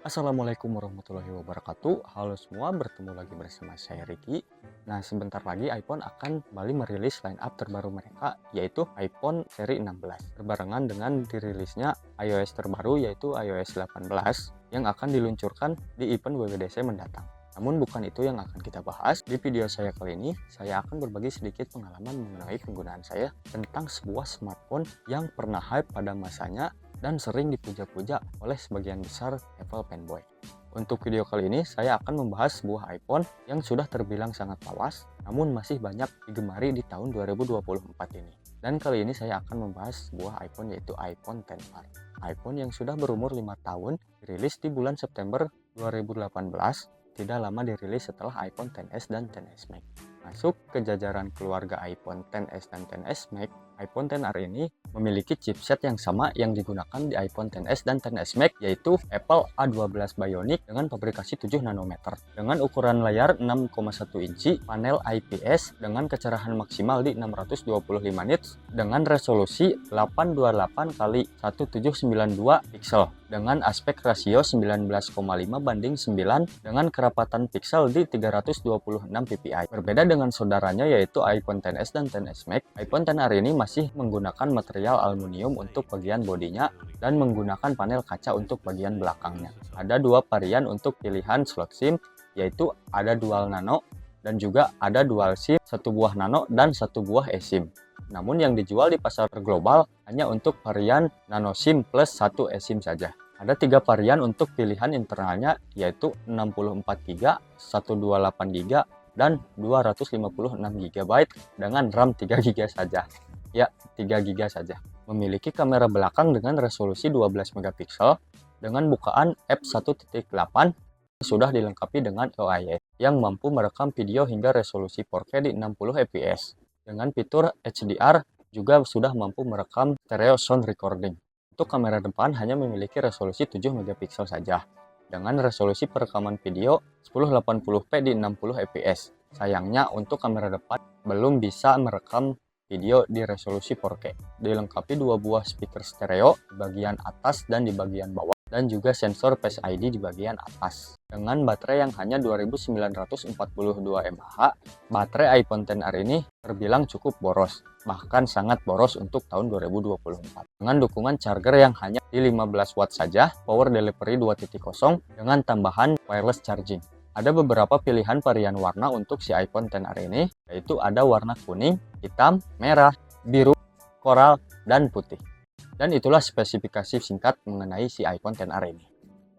Assalamualaikum warahmatullahi wabarakatuh. Halo semua, bertemu lagi bersama saya Ricky. Nah, sebentar lagi iPhone akan kembali merilis line up terbaru mereka, yaitu iPhone seri 16. Berbarengan dengan dirilisnya iOS terbaru, yaitu iOS 18, yang akan diluncurkan di event WWDC mendatang. Namun bukan itu yang akan kita bahas. Di video saya kali ini, saya akan berbagi sedikit pengalaman mengenai penggunaan saya tentang sebuah smartphone yang pernah hype pada masanya dan sering dipuja-puja oleh sebagian besar Apple fanboy. Untuk video kali ini, saya akan membahas sebuah iPhone yang sudah terbilang sangat lawas, namun masih banyak digemari di tahun 2024 ini. Dan kali ini saya akan membahas sebuah iPhone, yaitu iPhone XR. iPhone yang sudah berumur 5 tahun, dirilis di bulan September 2018, tidak lama dirilis setelah iPhone XS dan XS Max. Masuk ke jajaran keluarga iPhone XS dan XS Max, iPhone XR ini memiliki chipset yang sama yang digunakan di iPhone XS dan XS Max, yaitu Apple A12 Bionic dengan pabrikasi 7 nanometer. Dengan ukuran layar 6,1 inci, panel IPS dengan kecerahan maksimal di 625 nits dengan resolusi 828 x 1792 pixel dengan aspek rasio 19,5 banding 9 dengan kerapatan pixel di 326 ppi. Berbeda dengan saudaranya yaitu iPhone XS dan XS Max, iPhone XR ini masih menggunakan material aluminium untuk bagian bodinya dan menggunakan panel kaca untuk bagian belakangnya. Ada dua varian untuk pilihan slot SIM, yaitu ada dual nano dan juga ada dual SIM, satu buah nano dan satu buah eSIM. Namun yang dijual di pasar global hanya untuk varian nano SIM plus satu eSIM saja. Ada 3 varian untuk pilihan internalnya, yaitu 64GB, 128GB, dan 256GB dengan RAM 3GB saja. Ya, 3GB saja. Memiliki kamera belakang dengan resolusi 12 megapiksel dengan bukaan f1.8, sudah dilengkapi dengan OIS yang mampu merekam video hingga resolusi 4K di 60 fps. Dengan fitur HDR juga sudah mampu merekam stereo sound recording. Untuk kamera depan hanya memiliki resolusi 7 megapiksel saja dengan resolusi perekaman video 1080p di 60 fps. Sayangnya untuk kamera depan belum bisa merekam video di resolusi 4K. Dilengkapi 2 buah speaker stereo di bagian atas dan di bagian bawah, dan juga sensor Face ID di bagian atas. Dengan baterai yang hanya 2942 mAh, baterai iPhone XR ini terbilang cukup boros, bahkan sangat boros untuk tahun 2024. Dengan dukungan charger yang hanya di 15 watt saja, power delivery 2.0 dengan tambahan wireless charging. Ada beberapa pilihan varian warna untuk si iPhone XR ini, yaitu ada warna kuning, hitam, merah, biru, koral, dan putih. Dan itulah spesifikasi singkat mengenai si iPhone XR ini.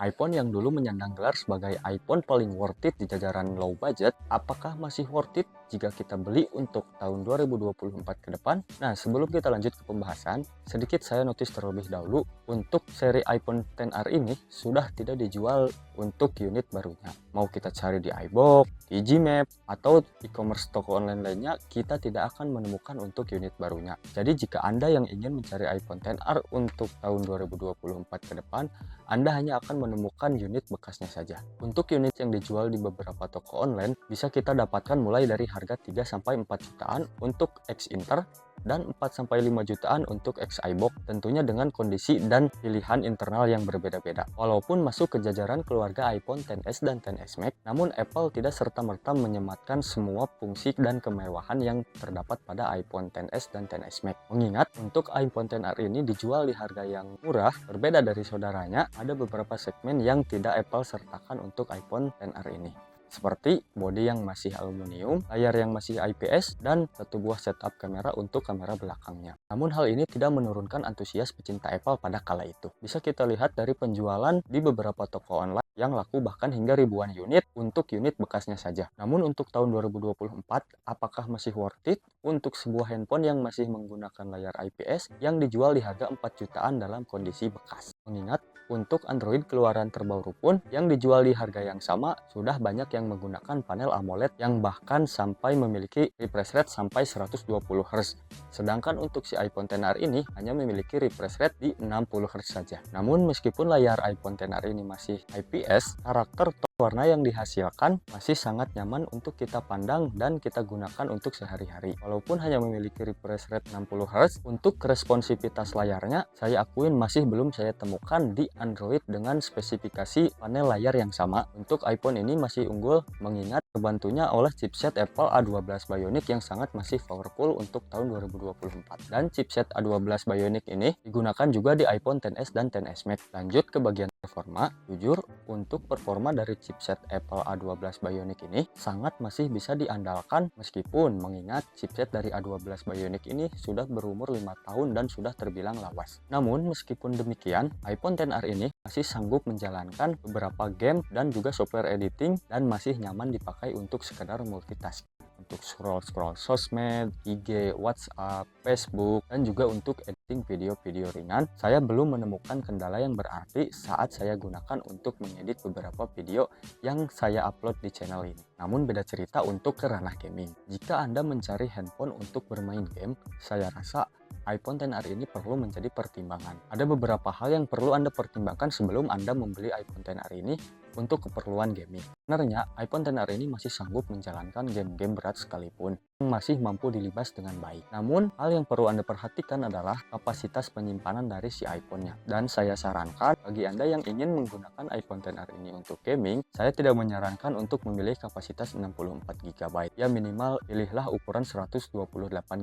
iPhone yang dulu menyandang gelar sebagai iPhone paling worth it di jajaran low budget, apakah masih worth it jika kita beli untuk tahun 2024 ke depan? Nah, sebelum kita lanjut ke pembahasan, sedikit saya notice terlebih dahulu, untuk seri iPhone XR ini sudah tidak dijual untuk unit barunya. Mau kita cari di iBox, di Gmap, atau e-commerce toko online lainnya, kita tidak akan menemukan untuk unit barunya. Jadi jika Anda yang ingin mencari iPhone XR untuk tahun 2024 ke depan, Anda hanya akan menemukan unit bekasnya saja. Untuk unit yang dijual di beberapa toko online, bisa kita dapatkan mulai dari harga 3-4 jutaan untuk X Inter dan 4-5 jutaan untuk X iBox, tentunya dengan kondisi dan pilihan internal yang berbeda-beda. Walaupun masuk ke jajaran keluarga iPhone XS dan XS Max, namun Apple tidak serta-merta menyematkan semua fungsi dan kemewahan yang terdapat pada iPhone XS dan XS Max. Mengingat untuk iPhone XR ini dijual di harga yang murah, berbeda dari saudaranya, ada beberapa segmen yang tidak Apple sertakan untuk iPhone XR ini, seperti bodi yang masih aluminium, layar yang masih IPS, dan satu buah setup kamera untuk kamera belakangnya. Namun hal ini tidak menurunkan antusias pecinta Apple pada kala itu. Bisa kita lihat dari penjualan di beberapa toko online yang laku bahkan hingga ribuan unit untuk unit bekasnya saja. Namun untuk tahun 2024, apakah masih worth it untuk sebuah handphone yang masih menggunakan layar IPS yang dijual di harga 4 jutaan dalam kondisi bekas? Mengingat untuk Android keluaran terbaru pun yang dijual di harga yang sama, sudah banyak yang menggunakan panel AMOLED yang bahkan sampai memiliki refresh rate sampai 120 Hz. Sedangkan untuk si iPhone XR ini hanya memiliki refresh rate di 60 Hz saja. Namun meskipun layar iPhone XR ini masih IPS, karakter Warna yang dihasilkan masih sangat nyaman untuk kita pandang dan kita gunakan untuk sehari-hari. Walaupun hanya memiliki refresh rate 60 Hz, untuk responsivitas layarnya saya akuin masih belum saya temukan di Android dengan spesifikasi panel layar yang sama. Untuk iPhone ini masih unggul mengingat terbantunya oleh chipset Apple A12 Bionic yang sangat masih powerful untuk tahun 2024. Dan chipset A12 Bionic ini digunakan juga di iPhone XS dan XS Max. Lanjut ke bagian performa, jujur untuk performa dari chipset Apple A12 Bionic ini sangat masih bisa diandalkan meskipun mengingat chipset dari A12 Bionic ini sudah berumur 5 tahun dan sudah terbilang lawas. Namun meskipun demikian, iPhone XR ini masih sanggup menjalankan beberapa game dan juga software editing dan masih nyaman dipakai untuk sekedar multitasking. Untuk scroll-scroll sosmed, IG, WhatsApp, Facebook, dan juga untuk editing video-video ringan, saya belum menemukan kendala yang berarti saat saya gunakan untuk mengedit beberapa video yang saya upload di channel ini. Namun beda cerita untuk ke ranah gaming. Jika Anda mencari handphone untuk bermain game, saya rasa iPhone XR ini perlu menjadi pertimbangan. Ada beberapa hal yang perlu Anda pertimbangkan sebelum Anda membeli iPhone XR ini untuk keperluan gaming. Sebenarnya, iPhone XR ini masih sanggup menjalankan game-game berat sekalipun, yang masih mampu dilibas dengan baik. Namun, hal yang perlu Anda perhatikan adalah kapasitas penyimpanan dari si iPhone-nya. Dan saya sarankan, bagi Anda yang ingin menggunakan iPhone XR ini untuk gaming, saya tidak menyarankan untuk memilih kapasitas 64 GB. Ya minimal pilihlah ukuran 128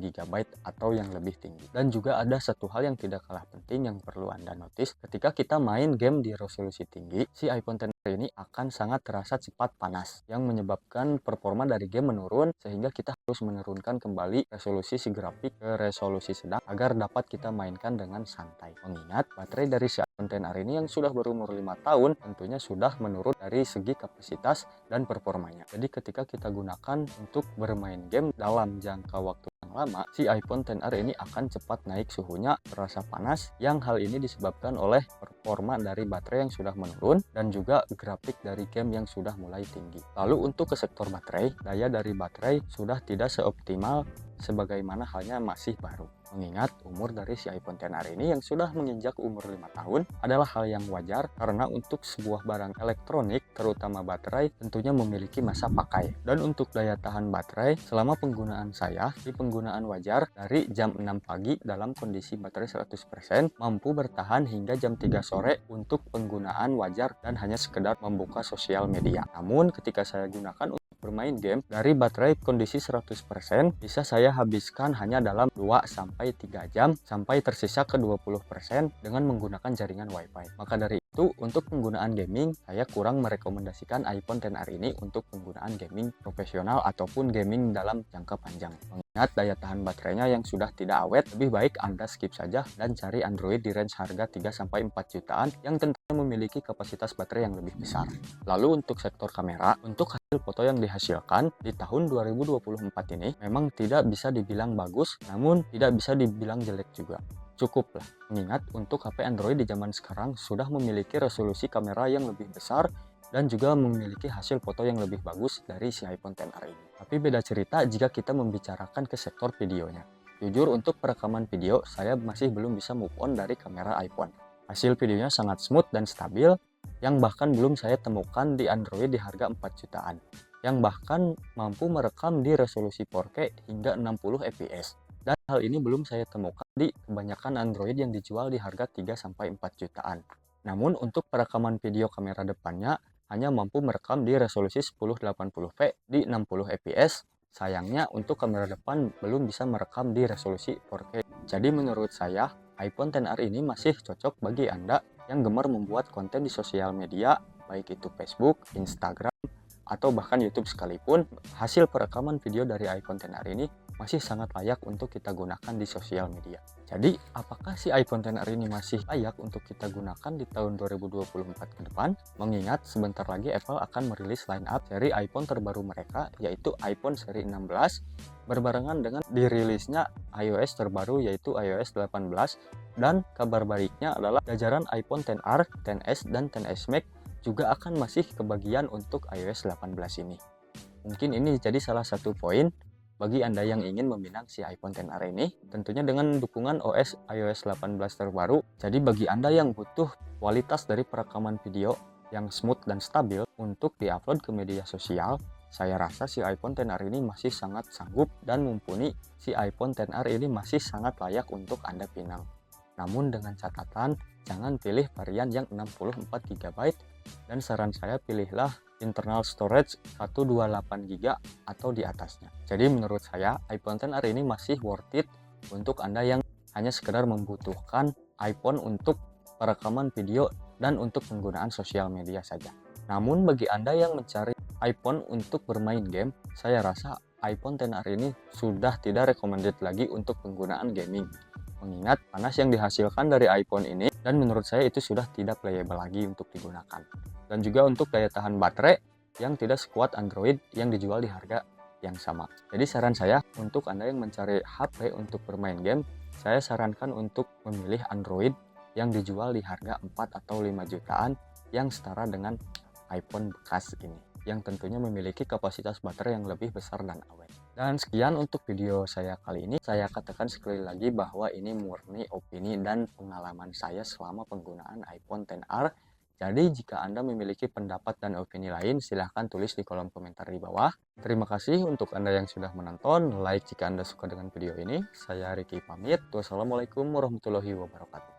GB atau yang lebih tinggi. Dan juga ada satu hal yang tidak kalah penting yang perlu Anda notice, ketika kita main game di resolusi tinggi, si iPhone XR ini akan sangat terasa cepat panas yang menyebabkan performa dari game menurun sehingga kita harus menurunkan kembali resolusi si grafik ke resolusi sedang agar dapat kita mainkan dengan santai. Mengingat baterai dari si iPhone XR ini yang sudah berumur 5 tahun tentunya sudah menurun dari segi kapasitas dan performanya. Jadi ketika kita gunakan untuk bermain game dalam jangka waktu lama, si iPhone XR ini akan cepat naik suhunya, terasa panas, yang hal ini disebabkan oleh performa dari baterai yang sudah menurun dan juga grafik dari game yang sudah mulai tinggi. Lalu untuk ke sektor baterai, daya dari baterai sudah tidak seoptimal sebagaimana halnya masih baru. Mengingat umur dari si iPhone XR ini yang sudah menginjak umur 5 tahun adalah hal yang wajar karena untuk sebuah barang elektronik terutama baterai tentunya memiliki masa pakai. Dan untuk daya tahan baterai selama penggunaan saya di penggunaan wajar dari jam 6 pagi dalam kondisi baterai 100% mampu bertahan hingga jam 3 sore untuk penggunaan wajar dan hanya sekedar membuka sosial media. Namun ketika saya gunakan bermain game dari baterai kondisi 100% bisa saya habiskan hanya dalam 2-3 jam sampai tersisa ke 20% dengan menggunakan jaringan WiFi. Maka dari itu untuk penggunaan gaming saya kurang merekomendasikan iPhone XR ini untuk penggunaan gaming profesional ataupun gaming dalam jangka panjang. Mengingat daya tahan baterainya yang sudah tidak awet, lebih baik Anda skip saja dan cari Android di range harga 3-4 jutaan yang tentunya memiliki kapasitas baterai yang lebih besar. Lalu untuk sektor kamera, untuk hasil foto yang dihasilkan di tahun 2024 ini memang tidak bisa dibilang bagus, namun tidak bisa dibilang jelek juga. Cukuplah, mengingat untuk HP Android di zaman sekarang sudah memiliki resolusi kamera yang lebih besar dan juga memiliki hasil foto yang lebih bagus dari si iPhone XR ini. Tapi beda cerita jika kita membicarakan ke sektor videonya. Jujur untuk perekaman video, saya masih belum bisa move on dari kamera iPhone. Hasil videonya sangat smooth dan stabil, yang bahkan belum saya temukan di Android di harga 4 jutaan, yang bahkan mampu merekam di resolusi 4K hingga 60 fps. Dan hal ini belum saya temukan di kebanyakan Android yang dijual di harga 3-4 jutaan. Namun untuk perekaman video kamera depannya hanya mampu merekam di resolusi 1080p di 60 fps. Sayangnya untuk kamera depan belum bisa merekam di resolusi 4K. Jadi menurut saya iPhone XR ini masih cocok bagi Anda yang gemar membuat konten di sosial media, baik itu Facebook, Instagram, atau bahkan YouTube sekalipun. Hasil perekaman video dari iPhone XR ini masih sangat layak untuk kita gunakan di sosial media. Jadi, apakah si iPhone XR ini masih layak untuk kita gunakan di tahun 2024 ke depan? Mengingat sebentar lagi Apple akan merilis line up seri iPhone terbaru mereka, yaitu iPhone seri 16, berbarengan dengan dirilisnya iOS terbaru yaitu iOS 18, dan kabar baiknya adalah jajaran iPhone XR, XS, dan XS Max juga akan masih kebagian untuk iOS 18 ini. Mungkin ini jadi salah satu poin bagi Anda yang ingin meminang si iPhone XR ini, tentunya dengan dukungan OS iOS 18 terbaru. Jadi bagi Anda yang butuh kualitas dari perekaman video yang smooth dan stabil untuk diupload ke media sosial, saya rasa si iPhone XR ini masih sangat sanggup dan mumpuni. Si iPhone XR ini masih sangat layak untuk Anda pinang. Namun dengan catatan, jangan pilih varian yang 64 GB dan saran saya pilihlah internal storage 128 GB atau di atasnya. Jadi menurut saya iPhone XR ini masih worth it untuk Anda yang hanya sekedar membutuhkan iPhone untuk perekaman video dan untuk penggunaan sosial media saja. Namun bagi Anda yang mencari iPhone untuk bermain game, saya rasa iPhone XR ini sudah tidak recommended lagi untuk penggunaan gaming. Mengingat panas yang dihasilkan dari iPhone ini dan menurut saya itu sudah tidak playable lagi untuk digunakan. Dan juga untuk daya tahan baterai yang tidak sekuat Android yang dijual di harga yang sama. Jadi saran saya untuk Anda yang mencari HP untuk bermain game, saya sarankan untuk memilih Android yang dijual di harga 4 atau 5 jutaan yang setara dengan iPhone bekas ini, yang tentunya memiliki kapasitas baterai yang lebih besar dan awet. Dan sekian untuk video saya kali ini. Saya katakan sekali lagi bahwa ini murni opini dan pengalaman saya selama penggunaan iPhone XR. Jadi jika Anda memiliki pendapat dan opini lain, silahkan tulis di kolom komentar di bawah. Terima kasih untuk Anda yang sudah menonton. Like jika Anda suka dengan video ini. Saya Ricky pamit. Wassalamualaikum warahmatullahi wabarakatuh.